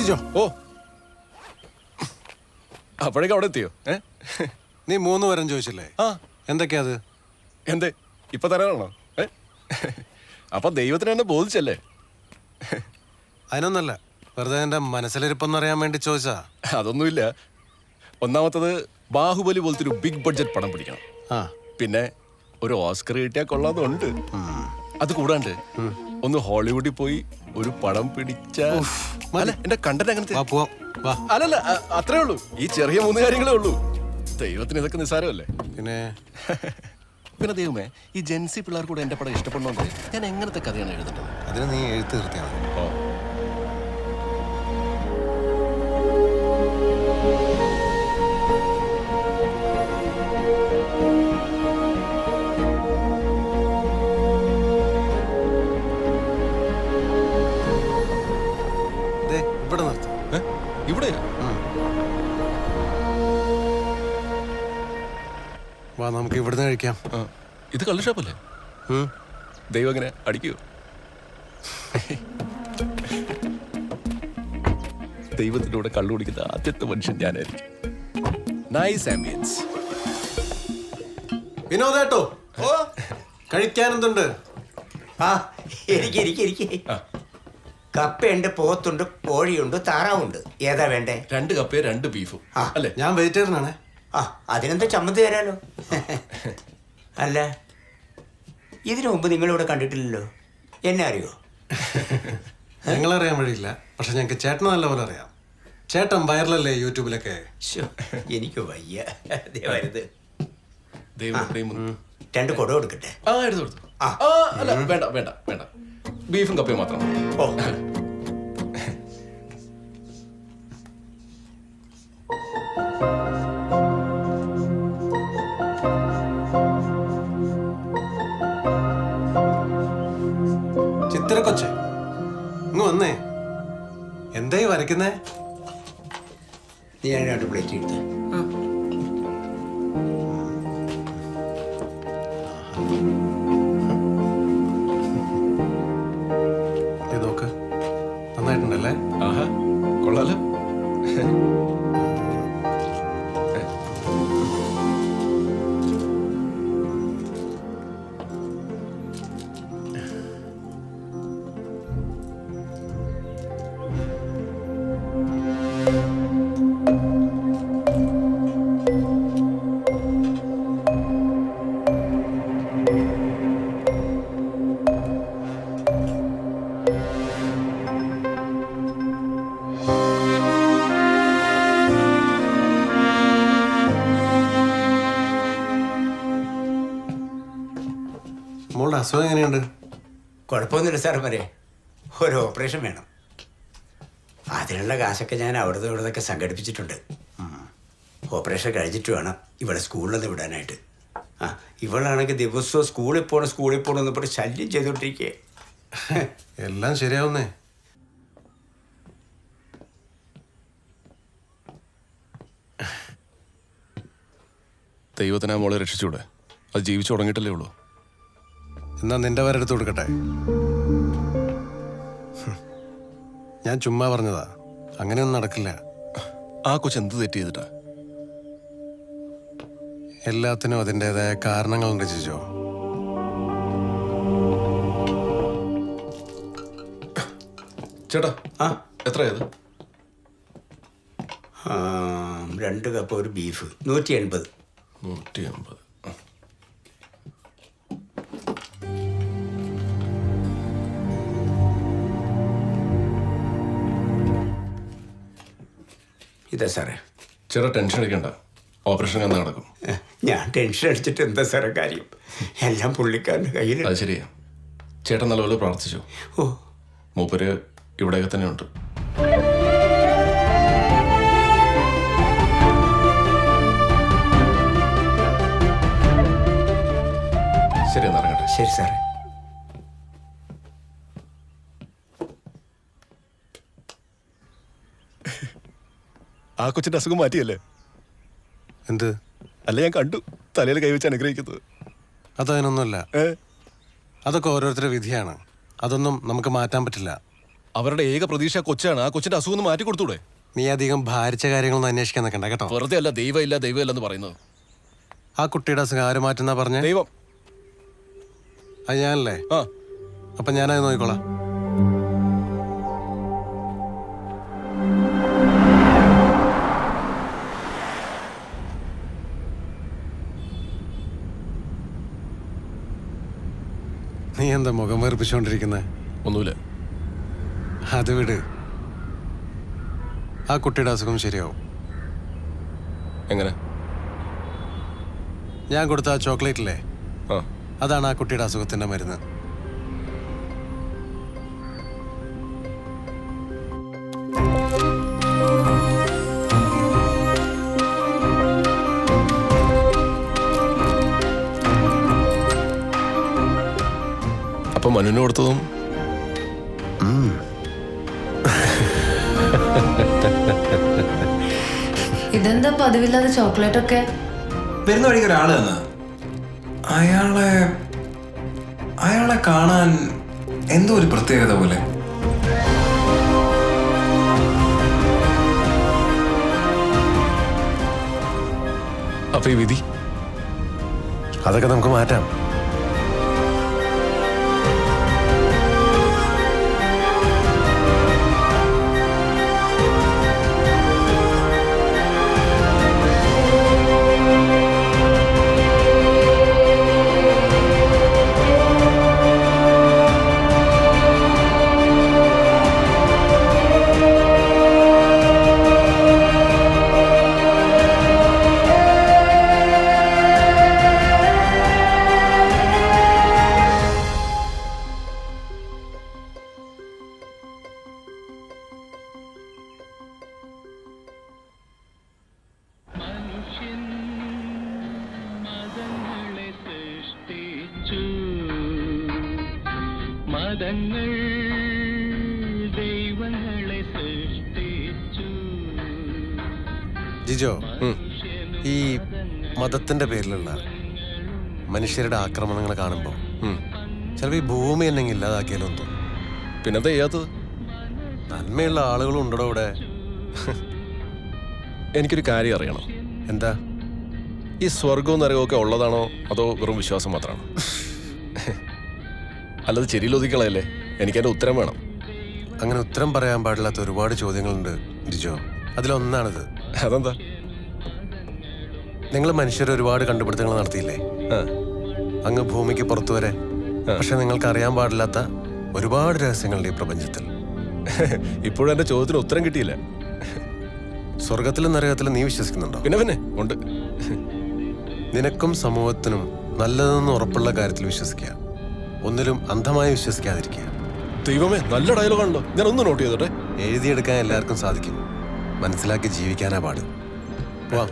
ജിജോ. ഓ, അപ്പോഴേക്കും അവിടെ എത്തിയോ? നീ 3 വരം ചോദിച്ചില്ലേ? ആ, എന്തൊക്കെയാ അത്? എന്തേ ഇപ്പൊ തരാനാണോ? അപ്പൊ ദൈവത്തിന് എന്നെ ബോധിച്ചല്ലേ? അതിനൊന്നല്ല, വെറുതെ എന്റെ മനസ്സിലിരിപ്പെന്നറിയാൻ വേണ്ടി ചോദിച്ചാ. അതൊന്നുമില്ല. ഒന്നാമത്തത് ബാഹുബലി പോലത്തെ ഒരു ബിഗ് ബഡ്ജറ്റ് പടം പിടിക്കണം. ആ, പിന്നെ ഒരു ഓസ്കർ കിട്ടിയാൽ കൊള്ളാതുണ്ട്. അത് കൂടാണ്ട് ഒന്ന് ഹോളിവുഡിൽ പോയി ഒരു പടം പിടിച്ച എന്റെ കണ്ടന്റ് അങ്ങനത്തെ. അല്ലല്ല, അത്രേ ഉള്ളൂ. ഈ ചെറിയ 3 കാര്യങ്ങളേ ഉള്ളൂ. ദൈവത്തിന് ഇതൊക്കെ നിസ്സാരമല്ലേ? പിന്നെ ദൈവമേ, ഈ ജെൻസി പിള്ളേർ കൂടെ എന്റെ പടം ഇഷ്ടപ്പെടുന്നുണ്ട്. ഞാൻ എങ്ങനത്തെ കഥയാണ് എഴുതേണ്ടത്? അതിന് നീ എഴുത്ത് തീർത്തിയാണ്. ഓ, ഇവിടെ നിർത്തും. ഇവിടെ വാ, നമുക്ക് ഇവിടുന്ന് കഴിക്കാം. ഇത് കള്ള് ഷാപ്പല്ലേ? ദൈവം എങ്ങനെ അടിക്കൂ? ദൈവത്തിന്റെ കൂടെ കള്ളു കുടിക്കുന്ന ആദ്യത്തെ മനുഷ്യൻ ഞാനായിരിക്കും. Nice ambience. വിനോദേട്ടോ, കഴിക്കാനെന്തുണ്ട്? ആ, എനിക്ക് കപ്പയുണ്ട്, പോത്തുണ്ട്, കോഴിയുണ്ട്, താറാവുണ്ട്. ഏതാ വേണ്ടേ? 2 കപ്പയും 2 ബീഫും. അല്ലേ? ഞാൻ വെജിറ്റേറിയനാണേ. ആ, അതിനെന്താ ചമ്മന്തി തരാലോ. അല്ല, ഇതിനു മുമ്പ് നിങ്ങളിവിടെ കണ്ടിട്ടില്ലല്ലോ. എന്നെ അറിയോ? ഞങ്ങളറിയാൻ വഴിയില്ല, പക്ഷെ ഞങ്ങൾക്ക് ചേട്ടനെ നല്ലപോലെ അറിയാം. ചേട്ടൻ വൈറലല്ലേ യൂട്യൂബിലൊക്കെ? എനിക്ക് വയ്യ. വരുത്. ദൈവം 2 കുട കൊടുക്കട്ടെ? എടുത്തു. അല്ല, വേണ്ട വേണ്ട വേണ്ട, ബീഫും കപ്പയും മാത്രം. ഓ, ചിത്തിരക്കൊച്ചേ, ഇങ്ങ് വന്നേ. എന്തായി വരയ്ക്കുന്നേ? നീ 2 പ്ലേറ്റ് എടുത്ത്. ഇത് നോക്ക്, നന്നായിട്ടുണ്ടല്ലേ? ആഹാ, കൊള്ളാലോ. മോളുടെ അസുഖം എങ്ങനെയുണ്ട്? കുഴപ്പമൊന്നുമില്ല സാർ. വരെ ഒരു ഓപ്പറേഷൻ വേണം. അതിനുള്ള കാശൊക്കെ ഞാൻ അവിടുന്ന് ഇവിടുന്നൊക്കെ സംഘടിപ്പിച്ചിട്ടുണ്ട്. ഓപ്പറേഷൻ കഴിഞ്ഞിട്ട് വേണം ഇവിടെ സ്കൂളിലൊന്ന് വിടാനായിട്ട്. ഇവളാണെങ്കിൽ ദിവസവും സ്കൂളിൽ പോകണം എന്ന് പറഞ്ഞ് ശല്യം ചെയ്തുകൊണ്ടിരിക്കേ. എല്ലാം ശരിയാവുന്നേ. ദൈവത്തിനാ മോളെ രക്ഷിച്ചൂടെ? അത് ജീവിച്ചു തുടങ്ങിയിട്ടല്ലേ ഉള്ളൂ. എന്നാ നിന്റെ വരെടുത്ത് കൊടുക്കട്ടെ. ഞാൻ ചുമ്മാ പറഞ്ഞതാ, അങ്ങനെയൊന്നും നടക്കില്ല. ആ കൊച്ച് എന്ത് തെറ്റ് ചെയ്തിട്ടാ? എല്ലാത്തിനും അതിൻ്റെതായ കാരണങ്ങളുണ്ട് ജിജോ. ചേട്ടാ, എത്രയത്? 2 കപ്പ് ഒരു ബീഫ് 180. 180. ഇതാ സാറേ. ചേട്ടാ, ടെൻഷൻ അടിക്കണ്ട, ഓപ്പറേഷൻ എന്നാ നടക്കും. ഞാൻ ടെൻഷൻ അടിച്ചിട്ട് എന്താ സാറേ കാര്യം? എല്ലാം പുള്ളിക്കാരൻ്റെ കയ്യിൽ. അത് ശരിയാ. ചേട്ടൻ നല്ലപോലെ പ്രാർത്ഥിച്ചു. ഓ, മൂപ്പര് ഇവിടെയൊക്കെ തന്നെ ഉണ്ട്. ശരി, എന്നാ ഇറങ്ങട്ടെ. ശരി സാറേ. ആ കൊച്ചിന്റെ അസുഖം മാറ്റിയല്ലേ? എന്ത്? അല്ല, ഞാൻ കണ്ടു തലയിൽ കൈവച്ച് അനുഗ്രഹിക്കുന്നത്. അതതിനൊന്നുമല്ല. അതൊക്കെ ഓരോരുത്തരുടെ വിധിയാണ്. അതൊന്നും നമുക്ക് മാറ്റാൻ പറ്റില്ല. അവരുടെ ഏക പ്രതീക്ഷ കൊച്ചാണ്. ആ കൊച്ചിന്റെ അസുഖം ഒന്ന് മാറ്റി കൊടുത്തൂടെ? നീ അധികം ഭാരിച്ച കാര്യങ്ങളൊന്നും അന്വേഷിക്കാൻ നിൽക്കണ്ട കേട്ടോ. വെറുതെ അല്ല ദൈവമില്ല എന്ന് പറയുന്നത്. ആ കുട്ടിയുടെ അസുഖം ആര് മാറ്റുന്നാ പറഞ്ഞേ? ദൈവം. അത് ഞാനല്ലേ? ആ അപ്പൊ ഞാനത് നോക്കിക്കോളാം. നീ എന്താ മുഖം വേർപ്പിച്ചോണ്ടിരിക്കുന്നത്? ഒന്നുമില്ല. അത് വിട്. ആ കുട്ടിയുടെ അസുഖം ശരിയാവും. എങ്ങനെ? ഞാൻ കൊടുത്ത ആ ചോക്ലേറ്റില്ലേ, ആ അതാണ് ആ കുട്ടിയുടെ അസുഖത്തിന്റെ മരുന്ന്. അപ്പൊ മനുവിന് കൊടുത്തതും ഇതെന്താ പതിവില്ലാതെ ചോക്ലേറ്റ് ഒക്കെ? വരുന്ന വഴിക്ക് ഒരാള് തന്ന. അയാളെ കാണാൻ എന്തോ ഒരു പ്രത്യേകത പോലെ. അപ്പൊ ഈ വിധി അതൊക്കെ നമുക്ക് മാറ്റാം. മതങ്ങൾ ദൈവങ്ങളെ സൃഷ്ടിച്ചു. ജിജോ, ഈ മതത്തിന്റെ പേരിലുള്ള മനുഷ്യരുടെ ആക്രമണങ്ങൾ കാണുമ്പോൾ ചിലപ്പോൾ ഈ ഭൂമി എന്നെ ഇല്ലാതാക്കിയാലോ എന്ന് തോന്നും. പിന്നെന്താ ചെയ്യാത്തത്? നന്മയുള്ള ആളുകളും ഉണ്ടോ ഇവിടെ? എനിക്കൊരു കാര്യം അറിയണം. എന്താ? ഈ സ്വർഗവും നരകവും ഒക്കെ ഉള്ളതാണോ അതോ വെറും വിശ്വാസം മാത്രമാണോ? അല്ലത് ചെരിയിലൊതുക്കളയല്ലേ. എനിക്കതിന്റെ ഉത്തരം വേണം. അങ്ങനെ ഉത്തരം പറയാൻ പാടില്ലാത്ത ഒരുപാട് ചോദ്യങ്ങളുണ്ട് ജിജോ. അതിലൊന്നാണിത്. അതെന്താ? നിങ്ങൾ മനുഷ്യർ ഒരുപാട് കണ്ടുപിടുത്തങ്ങൾ നടത്തിയില്ലേ, അങ്ങ് ഭൂമിക്ക് പുറത്തു വരെ? പക്ഷെ നിങ്ങൾക്ക് അറിയാൻ പാടില്ലാത്ത ഒരുപാട് രഹസ്യങ്ങളുണ്ട് ഈ പ്രപഞ്ചത്തിൽ. ഇപ്പോഴും എന്റെ ചോദ്യത്തിന് ഉത്തരം കിട്ടിയില്ല. സ്വർഗത്തിലും നരകത്തിലും നീ വിശ്വസിക്കുന്നുണ്ടോ? പിന്നെ ഉണ്ട്. നിനക്കും സമൂഹത്തിനും നല്ലതെന്ന് ഉറപ്പുള്ള കാര്യത്തിൽ വിശ്വസിക്കുക, ഒന്നിലും അന്ധമായി വിശ്വസിക്കാതിരിക്കുക. ദൈവമേ, നല്ല ഡയലോഗാണല്ലോ. ഞാൻ ഒന്ന് നോട്ട് ചെയ്തോട്ടെ. എഴുതിയെടുക്കാൻ എല്ലാവർക്കും സാധിക്കും, മനസ്സിലാക്കി ജീവിക്കാനാ പാട്. വാ.